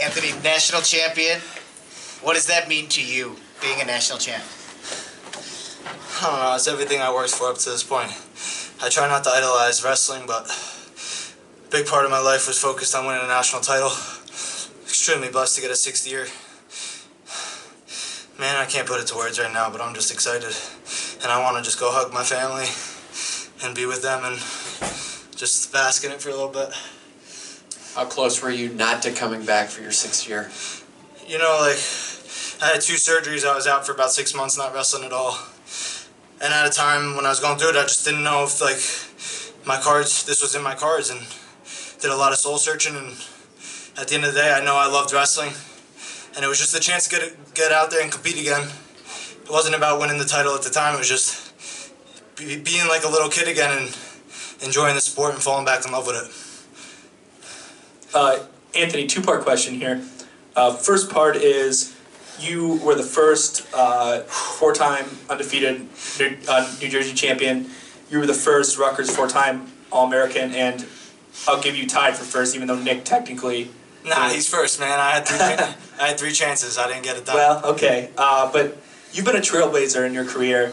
Anthony, national champion. What does that mean to you, being a national champ? I don't know, it's everything I worked for up to this point. I try not to idolize wrestling, but a big part of my life was focused on winning a national title. Extremely blessed to get a 6th year. Man, I can't put it to words right now, but I'm just excited. And I want to just go hug my family and be with them and just bask in it for a little bit. How close were you not to coming back for your 6th year? You know, like, I had 2 surgeries. I was out for about 6 months, not wrestling at all. And at a time when I was going through it, I just didn't know if, like, this was in my cards, and did a lot of soul searching. And at the end of the day, I know I loved wrestling, and it was just a chance to get out there and compete again. It wasn't about winning the title at the time. It was just being like a little kid again and enjoying the sport and falling back in love with it. Anthony, 2-part question here. First part is, you were the first 4-time undefeated New Jersey champion. You were the first Rutgers 4-time All-American, and I'll give you tied for first, even though Nick technically... Nah, he's first, man. I had 3 chances. I didn't get it done. Well, okay. But you've been a trailblazer in your career.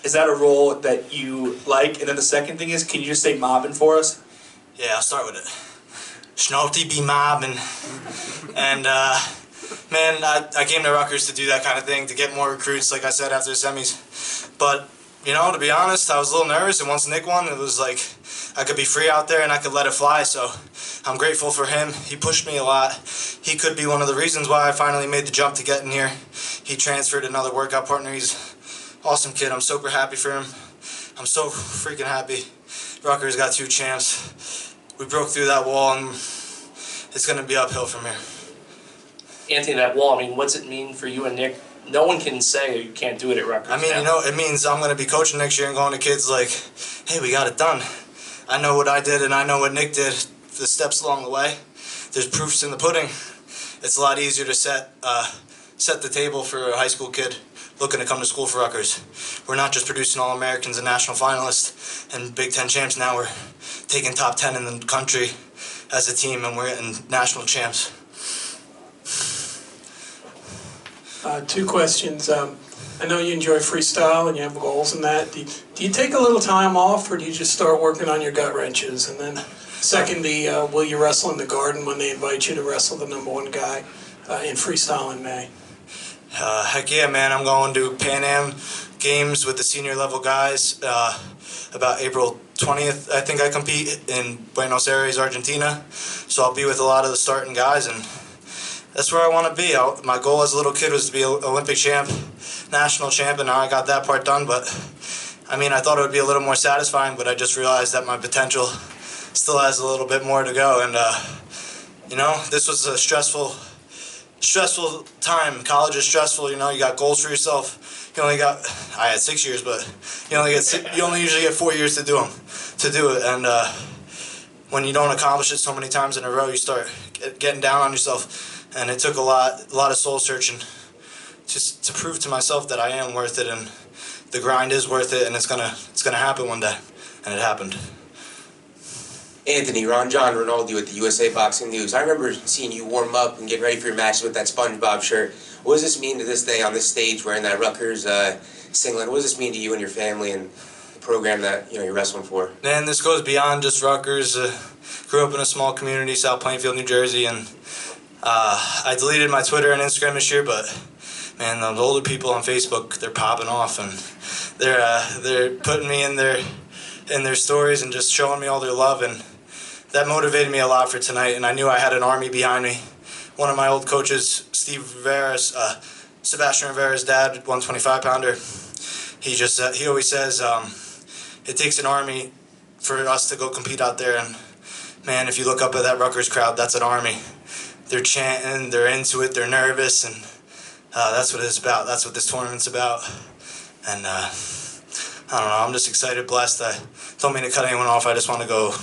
Is that a role that you like? And then the second thing is, can you just say mobbing for us? Yeah, I'll start with it. Schnauty be mobbing. And, man, I came to Rutgers to do that kind of thing, to get more recruits, like I said, after the semis. But, you know, to be honest, I was a little nervous, and once Nick won, it was like I could be free out there and I could let it fly, so I'm grateful for him. He pushed me a lot. He could be one of the reasons why I finally made the jump to get in here. He transferred another workout partner. He's an awesome kid. I'm super happy for him. I'm so freaking happy. Rutgers got 2 champs. We broke through that wall, and it's going to be uphill from here. Anthony, that wall, I mean, what's it mean for you and Nick? No one can say you can't do it at Rutgers. I mean, you know, it means I'm going to be coaching next year and going to kids like, hey, we got it done. I know what I did and I know what Nick did, the steps along the way. There's proofs in the pudding. It's a lot easier to set the table for a high school kid looking to come to school for Rutgers. We're not just producing All-Americans and national finalists and Big Ten champs. Now we're taking top 10 in the country as a team, and we're getting national champs. 2 questions. I know you enjoy freestyle and you have goals in that. Do you take a little time off, or do you just start working on your gut wrenches? And then secondly, will you wrestle in the Garden when they invite you to wrestle the #1 guy in freestyle in May? Heck yeah, man. I'm going to Pan Am Games with the senior level guys about April 20th. I think I compete in Buenos Aires, Argentina. So I'll be with a lot of the starting guys, and that's where I want to be. My goal as a little kid was to be an Olympic champ, national champ, and now I got that part done. But, I mean, I thought it would be a little more satisfying, but I just realized that my potential still has a little bit more to go. And, you know, this was a stressful time. College is stressful, you know. You got goals for yourself. I had 6 years, but you only usually get 4 years to do it. And when you don't accomplish it so many times in a row, you start getting down on yourself. And it took a lot of soul searching just to prove to myself that I am worth it, and the grind is worth it, and it's gonna happen one day, and it happened. Anthony, John Rinaldi with the USA Boxing News. I remember seeing you warm up and get ready for your matches with that SpongeBob shirt. What does this mean to this day on this stage wearing that Rutgers singlet? What does this mean to you and your family and the program that you're wrestling for? Man, this goes beyond just Rutgers. Grew up in a small community, South Plainfield, New Jersey, and I deleted my Twitter and Instagram this year, but man, the older people on Facebook, they're popping off, and they're putting me in their stories and just showing me all their love, and that motivated me a lot for tonight. And I knew I had an army behind me. One of my old coaches, Sebastian Rivera's dad, 125-pounder, he always says it takes an army for us to go compete out there. And man, if you look up at that Rutgers crowd, that's an army. They're chanting, they're into it, they're nervous, and that's what it's about. That's what this tournament's about. And I don't know, I'm just excited, blessed. I don't mean to cut anyone off. I just want to go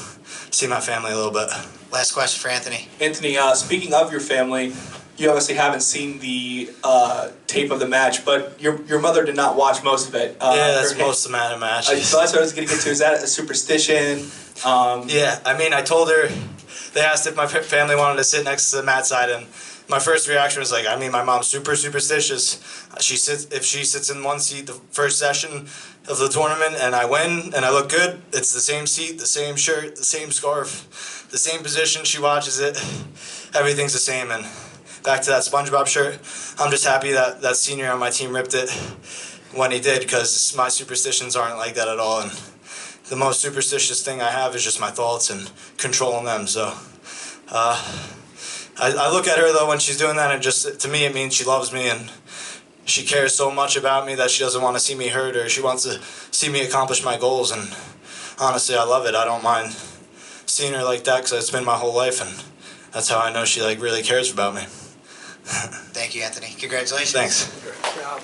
see my family a little bit. Last question for Anthony. Anthony, speaking of your family, you obviously haven't seen the tape of the match, but your mother did not watch most of it. Yeah, that's most of the match. So that's what I was going to get to. Is that a superstition? Yeah, I mean, I told her they asked if my family wanted to sit next to the mat side, and my first reaction was like, I mean, my mom's super superstitious. If she sits in one seat the first session of the tournament and I win and I look good, it's the same seat, the same shirt, the same scarf, the same position. She watches it. Everything's the same. And back to that SpongeBob shirt, I'm just happy that that senior on my team ripped it when he did, because my superstitions aren't like that at all. And the most superstitious thing I have is just my thoughts and controlling them. So I look at her though when she's doing that, and just to me it means she loves me and she cares so much about me that she doesn't want to see me hurt, or she wants to see me accomplish my goals. And honestly, I love it. I don't mind seeing her like that, because it's been my whole life, and that's how I know she like really cares about me. Thank you, Anthony. Congratulations. Thanks. Good job.